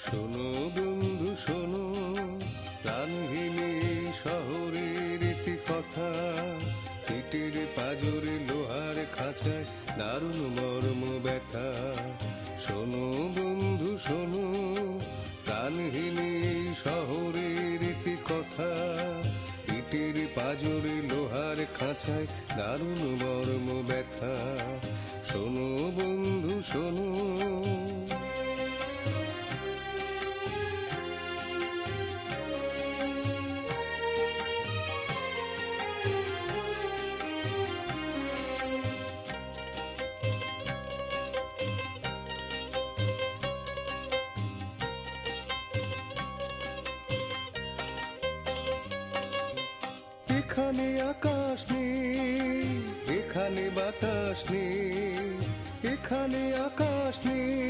শোনো বন্ধু শোনো, প্রাণহীনী শহরের ইতি কথা, ইটের পাজরে লোহার খাঁচায় দারুণ মর্ম ব্যথা। শোনো বন্ধু শোনো, প্রাণহীনী শহরের ইতি কথা, ইটের পাজরে লোহার খাঁচায় দারুণ মর্ম ব্যথা। শোনো বন্ধু শোনো। এখানে আকাশ নেই, এখানে বাতাস নেই, এখানে আকাশ নেই,